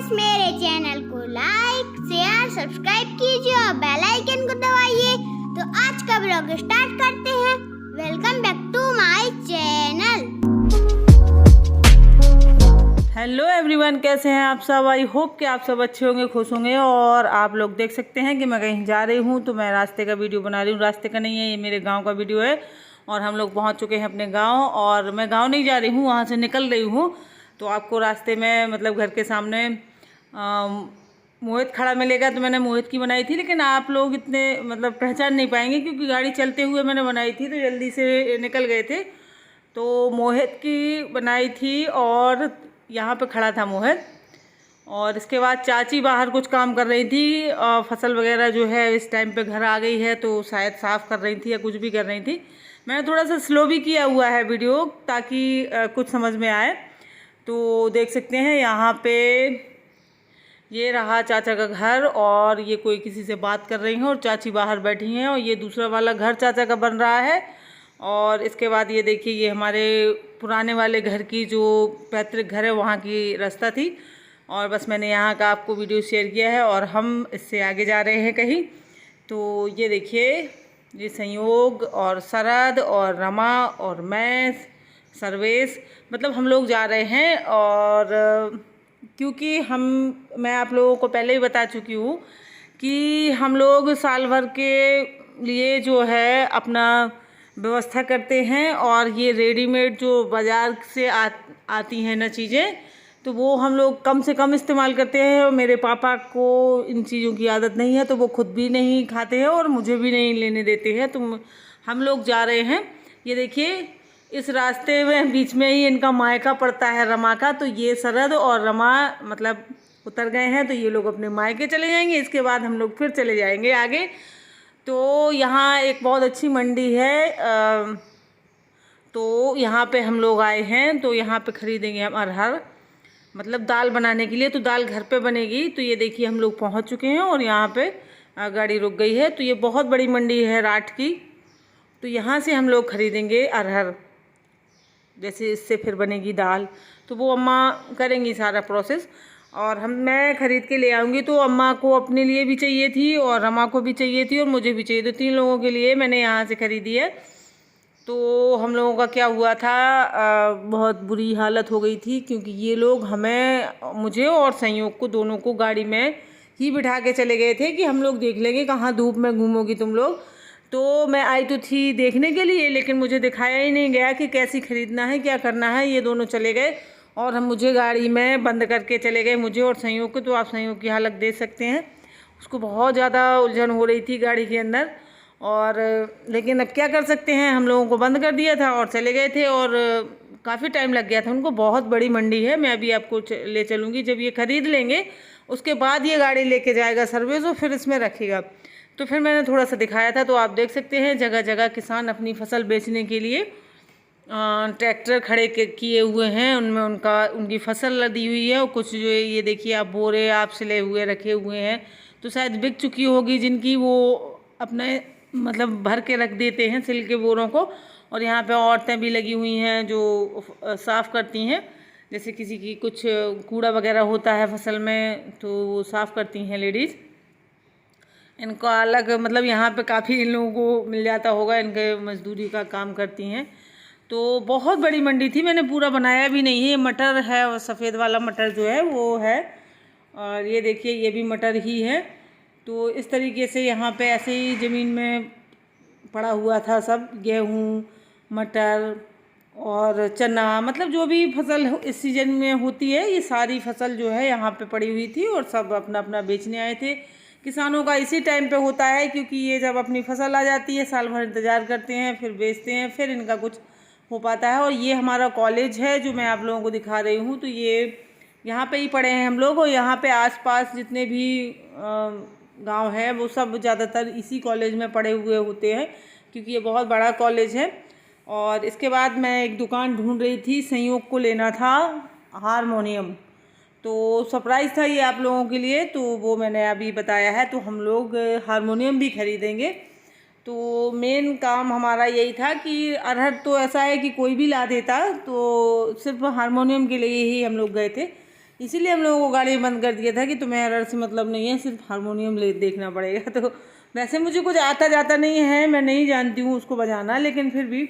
Guys, मेरे channel को like share subscribe कीजिए और बेल आइकन को दबाइए। तो आज का ब्लॉग स्टार्ट करते हैं। Welcome back to my channel. Hello everyone, कैसे हैं आप सब। आई होप कि आप सब अच्छे होंगे, खुश होंगे। और आप लोग देख सकते हैं कि मैं कहीं जा रही हूँ, तो मैं रास्ते का वीडियो बना रही हूँ। रास्ते का नहीं है, ये मेरे गांव का वीडियो है। और हम लोग पहुँच चुके हैं अपने गांव, और मैं गांव नहीं जा रही हूँ, वहाँ से निकल रही हूँ। तो आपको रास्ते में मतलब घर के सामने मोहित खड़ा मिलेगा, तो मैंने मोहित की बनाई थी। लेकिन आप लोग इतने मतलब पहचान नहीं पाएंगे, क्योंकि गाड़ी चलते हुए मैंने बनाई थी, तो जल्दी से निकल गए थे। तो मोहित की बनाई थी, और यहाँ पे खड़ा था मोहित। और इसके बाद चाची बाहर कुछ काम कर रही थी, फसल वगैरह जो है इस टाइम पे घर आ गई है, तो शायद साफ़ कर रही थी या कुछ भी कर रही थी। मैंने थोड़ा सा स्लो भी किया हुआ है वीडियो, ताकि कुछ समझ में आए। तो देख सकते हैं यहाँ पे ये रहा चाचा का घर, और ये कोई किसी से बात कर रही हैं, और चाची बाहर बैठी हैं। और ये दूसरा वाला घर चाचा का बन रहा है। और इसके बाद ये देखिए, ये हमारे पुराने वाले घर की जो पैतृक घर है वहाँ की रास्ता थी। और बस मैंने यहाँ का आपको वीडियो शेयर किया है, और हम इससे आगे जा रहे हैं कहीं। तो ये देखिए, ये संयोग और शरद और रमा और मैं सर्वेश, मतलब हम लोग जा रहे हैं। और क्योंकि मैं आप लोगों को पहले ही बता चुकी हूँ कि हम लोग साल भर के लिए जो है अपना व्यवस्था करते हैं। और ये रेडीमेड जो बाज़ार से आती हैं ना चीज़ें, तो वो हम लोग कम से कम इस्तेमाल करते हैं। और मेरे पापा को इन चीज़ों की आदत नहीं है, तो वो खुद भी नहीं खाते हैं और मुझे भी नहीं लेने देते हैं। तो हम लोग जा रहे हैं। ये देखिए, इस रास्ते में बीच में ही इनका मायका पड़ता है, रमा का। तो ये शरद और रमा मतलब उतर गए हैं, तो ये लोग अपने मायके चले जाएंगे। इसके बाद हम लोग फिर चले जाएंगे आगे। तो यहाँ एक बहुत अच्छी मंडी है, तो यहाँ पे हम लोग आए हैं। तो यहाँ पे ख़रीदेंगे हम अरहर, मतलब दाल बनाने के लिए। तो दाल घर पे बनेगी। तो ये देखिए, हम लोग पहुँच चुके हैं, और यहाँ पे गाड़ी रुक गई है। तो ये बहुत बड़ी मंडी है राठ की। तो यहाँ से हम लोग ख़रीदेंगे अरहर, जैसे इससे फिर बनेगी दाल। तो वो अम्मा करेंगी सारा प्रोसेस, और मैं ख़रीद के ले आऊँगी। तो अम्मा को अपने लिए भी चाहिए थी, और रमा को भी चाहिए थी, और मुझे भी चाहिए। तो 3 लोगों के लिए मैंने यहाँ से ख़रीदी है। तो हम लोगों का क्या हुआ था, बहुत बुरी हालत हो गई थी, क्योंकि ये लोग मुझे और संयोग को दोनों को गाड़ी में ही बिठा के चले गए थे कि हम लोग देख लेंगे, कहाँ धूप में घूमोगी तुम लोग। तो मैं आई तो थी देखने के लिए, लेकिन मुझे दिखाया ही नहीं गया कि कैसी ख़रीदना है, क्या करना है। ये दोनों चले गए, और मुझे गाड़ी में बंद करके चले गए, मुझे और संयोग को। तो आप संयोग की हालत देख सकते हैं, उसको बहुत ज़्यादा उलझन हो रही थी गाड़ी के अंदर। और लेकिन अब क्या कर सकते हैं, हम लोगों को बंद कर दिया था और चले गए थे। और काफ़ी टाइम लग गया था उनको। बहुत बड़ी मंडी है, मैं अभी आपको ले चलूँगी। जब ये ख़रीद लेंगे, उसके बाद ये गाड़ी लेके जाएगा सर्विस, और फिर इसमें रखेगा। तो फिर मैंने थोड़ा सा दिखाया था। तो आप देख सकते हैं, जगह जगह किसान अपनी फसल बेचने के लिए ट्रैक्टर खड़े किए हुए हैं। उनमें उनकी फसल लदी हुई है। और कुछ जो ये देखिए आप बोरे आप सिले हुए रखे हुए हैं, तो शायद बिक चुकी होगी जिनकी, वो अपने मतलब भर के रख देते हैं सिल के बोरों को। और यहाँ पे औरतें भी लगी हुई हैं जो साफ़ करती हैं, जैसे किसी की कुछ कूड़ा वगैरह होता है फसल में, तो वो साफ़ करती हैं लेडीज़। इनका अलग मतलब यहाँ पे काफ़ी इन लोगों को मिल जाता होगा, इनके मजदूरी का काम करती हैं। तो बहुत बड़ी मंडी थी, मैंने पूरा बनाया भी नहीं है। ये मटर है, और सफ़ेद वाला मटर जो है वो है, और ये देखिए ये भी मटर ही है। तो इस तरीके से यहाँ पे ऐसे ही ज़मीन में पड़ा हुआ था सब, गेहूँ, मटर और चना, मतलब जो भी फसल इस सीज़न में होती है, ये सारी फसल जो है यहाँ पे पड़ी हुई थी। और सब अपना अपना बेचने आए थे। किसानों का इसी टाइम पे होता है, क्योंकि ये जब अपनी फसल आ जाती है, साल भर इंतज़ार करते हैं, फिर बेचते हैं, फिर इनका कुछ हो पाता है। और ये हमारा कॉलेज है जो मैं आप लोगों को दिखा रही हूँ। तो ये यहाँ पे ही पढ़े हैं हम लोग। और यहाँ पे आसपास जितने भी गांव है, वो सब ज़्यादातर इसी कॉलेज में पढ़े हुए होते हैं, क्योंकि ये बहुत बड़ा कॉलेज है। और इसके बाद मैं एक दुकान ढूंढ रही थी, संयोग को लेना था हारमोनियम। तो सरप्राइज़ था ये आप लोगों के लिए, तो वो मैंने अभी बताया है। तो हम लोग हारमोनियम भी ख़रीदेंगे। तो मेन काम हमारा यही था कि अरहर तो ऐसा है कि कोई भी ला देता, तो सिर्फ हारमोनियम के लिए ही हम लोग गए थे इसीलिए हम लोगों को गाड़ी बंद कर दिया था कि तुम्हें एरर से मतलब नहीं है, सिर्फ हारमोनियम ले देखना पड़ेगा। तो वैसे मुझे कुछ आता जाता नहीं है, मैं नहीं जानती हूँ उसको बजाना, लेकिन फिर भी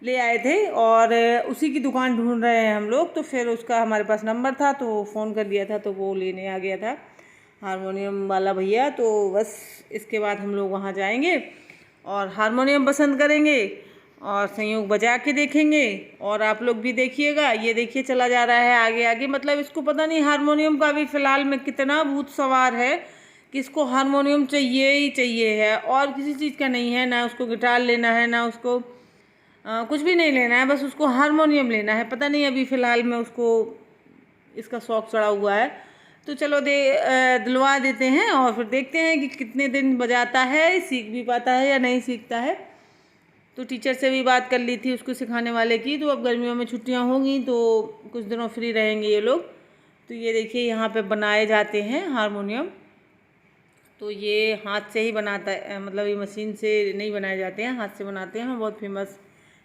ले आए थे और उसी की दुकान ढूंढ रहे हैं हम लोग। तो फिर उसका हमारे पास नंबर था तो फ़ोन कर दिया था, तो वो लेने आ गया था हारमोनियम वाला भैया। तो बस इसके बाद हम लोग वहाँ जाएंगे और हारमोनियम पसंद करेंगे और संयोग बजा के देखेंगे। और आप लोग भी देखिएगा, ये देखिए चला जा रहा है आगे आगे। मतलब इसको पता नहीं हारमोनियम का अभी फ़िलहाल में कितना भूत सवार है कि इसको हारमोनियम चाहिए ही चाहिए है, और किसी चीज़ का नहीं है। ना उसको गिटार लेना है, ना उसको कुछ भी नहीं लेना है, बस उसको हारमोनियम लेना है। पता नहीं अभी फ़िलहाल में उसको इसका शौक़ चढ़ा हुआ है। तो चलो दिलवा देते हैं और फिर देखते हैं कि कितने दिन बजाता है, सीख भी पाता है या नहीं सीखता है। तो टीचर से भी बात कर ली थी उसको सिखाने वाले की। तो अब गर्मियों में छुट्टियां होंगी तो कुछ दिनों फ्री रहेंगे ये लोग। तो ये देखिए यहाँ पे बनाए जाते हैं हारमोनियम। तो ये हाथ से ही बनाता है, मतलब ये मशीन से नहीं बनाए जाते हैं, हाथ से बनाते हैं। बहुत फेमस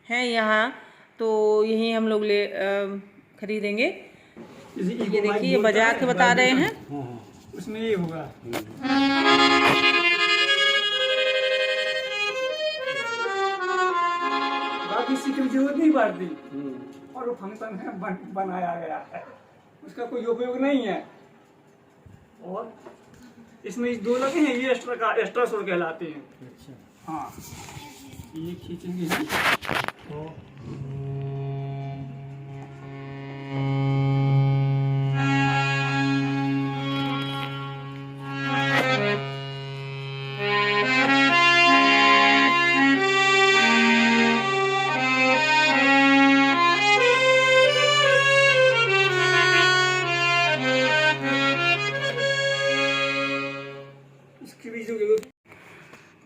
हैं यहाँ, तो यहीं हम लोग खरीदेंगे। ये देखिए ये बजा के बता रहे हैं। उसमें ये होगा बाकी सीखने की जरूरत नहीं पड़ती, और वो फंक्शन है बनाया गया है, उसका कोई उपयोग नहीं है। और इसमें दो लगे हैं, ये एक्स्ट्रा सुर कहलाते हैं। अच्छा हाँ, ये खींचेंगे तो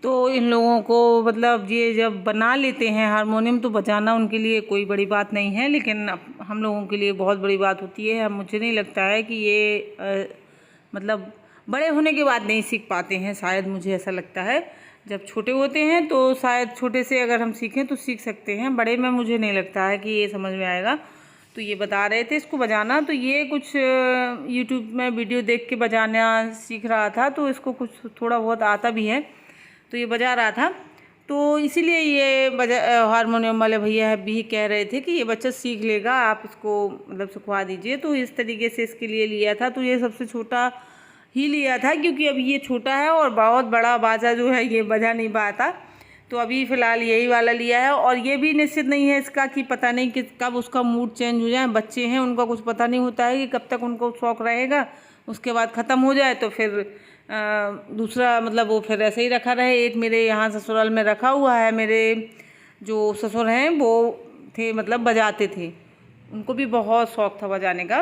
तो इन लोगों को मतलब ये जब बना लेते हैं हारमोनियम तो बजाना उनके लिए कोई बड़ी बात नहीं है, लेकिन हम लोगों के लिए बहुत बड़ी बात होती है। मुझे नहीं लगता है कि ये मतलब बड़े होने के बाद नहीं सीख पाते हैं, शायद मुझे ऐसा लगता है। जब छोटे होते हैं तो शायद छोटे से अगर हम सीखें तो सीख सकते हैं, बड़े में मुझे नहीं लगता है कि ये समझ में आएगा। तो ये बता रहे थे इसको बजाना, तो ये कुछ यूट्यूब में वीडियो देख के बजाना सीख रहा था, तो इसको कुछ थोड़ा बहुत आता भी है, तो ये बजा रहा था। तो इसीलिए ये हारमोनियम वाले भैया भी कह रहे थे कि ये बच्चा सीख लेगा, आप इसको मतलब सिखवा दीजिए। तो इस तरीके से इसके लिए लिया था। तो ये सबसे छोटा ही लिया था क्योंकि अभी ये छोटा है और बहुत बड़ा बाजा जो है ये बजा नहीं पाता। तो अभी फ़िलहाल यही वाला लिया है, और ये भी निश्चित नहीं है इसका कि पता नहीं कि कब उसका मूड चेंज हो जाए। बच्चे हैं, उनका कुछ पता नहीं होता है कि कब तक उनको शौक़ रहेगा, उसके बाद ख़त्म हो जाए तो फिर दूसरा मतलब वो फिर ऐसे ही रखा रहे। एक मेरे यहाँ ससुराल में रखा हुआ है, मेरे जो ससुर हैं वो थे मतलब बजाते थे, उनको भी बहुत शौक़ था बजाने का,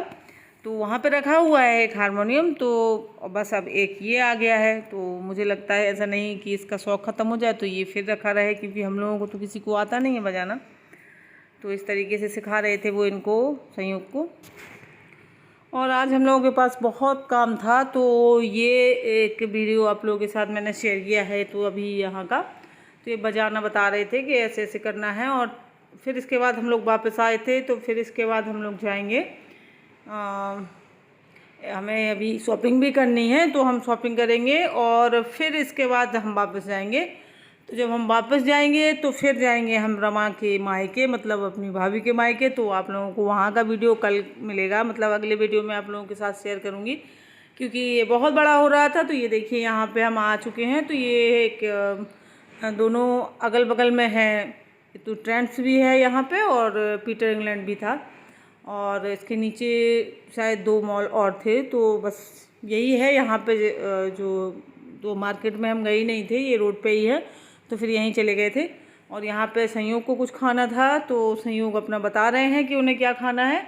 तो वहाँ पे रखा हुआ है एक हारमोनियम। तो बस अब एक ये आ गया है, तो मुझे लगता है ऐसा नहीं कि इसका शौक़ ख़त्म हो जाए तो ये फिर रखा रहे, क्योंकि हम लोगों को तो किसी को आता नहीं है बजाना। तो इस तरीके से सिखा रहे थे वो इनको, संयोग को। और आज हम लोगों के पास बहुत काम था, तो ये एक वीडियो आप लोगों के साथ मैंने शेयर किया है। तो अभी यहाँ का तो ये बजाना बता रहे थे कि ऐसे ऐसे करना है। और फिर इसके बाद हम लोग वापस आए थे, तो फिर इसके बाद हम लोग जाएंगे, हमें अभी शॉपिंग भी करनी है, तो हम शॉपिंग करेंगे और फिर इसके बाद हम वापस जाएंगे। तो जब हम वापस जाएंगे तो फिर जाएंगे हम रमा के मायके, मतलब अपनी भाभी के मायके। तो आप लोगों को वहाँ का वीडियो कल मिलेगा, मतलब अगले वीडियो में आप लोगों के साथ शेयर करूँगी, क्योंकि ये बहुत बड़ा हो रहा था। तो ये देखिए यहाँ पे हम आ चुके हैं। तो ये एक दोनों अगल बगल में हैं, तो ट्रेंड्स भी है यहाँ पे और पीटर इंग्लैंड भी था, और इसके नीचे शायद 2 मॉल और थे। तो बस यही है यहाँ पे, जो 2 मार्केट में हम गए नहीं थे, ये रोड पे ही है, तो फिर यहीं चले गए थे। और यहाँ पे संयोग को कुछ खाना था, तो संयोग अपना बता रहे हैं कि उन्हें क्या खाना है।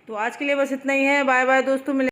तो आज के लिए बस इतना ही है। बाय बाय दोस्तों, मिले।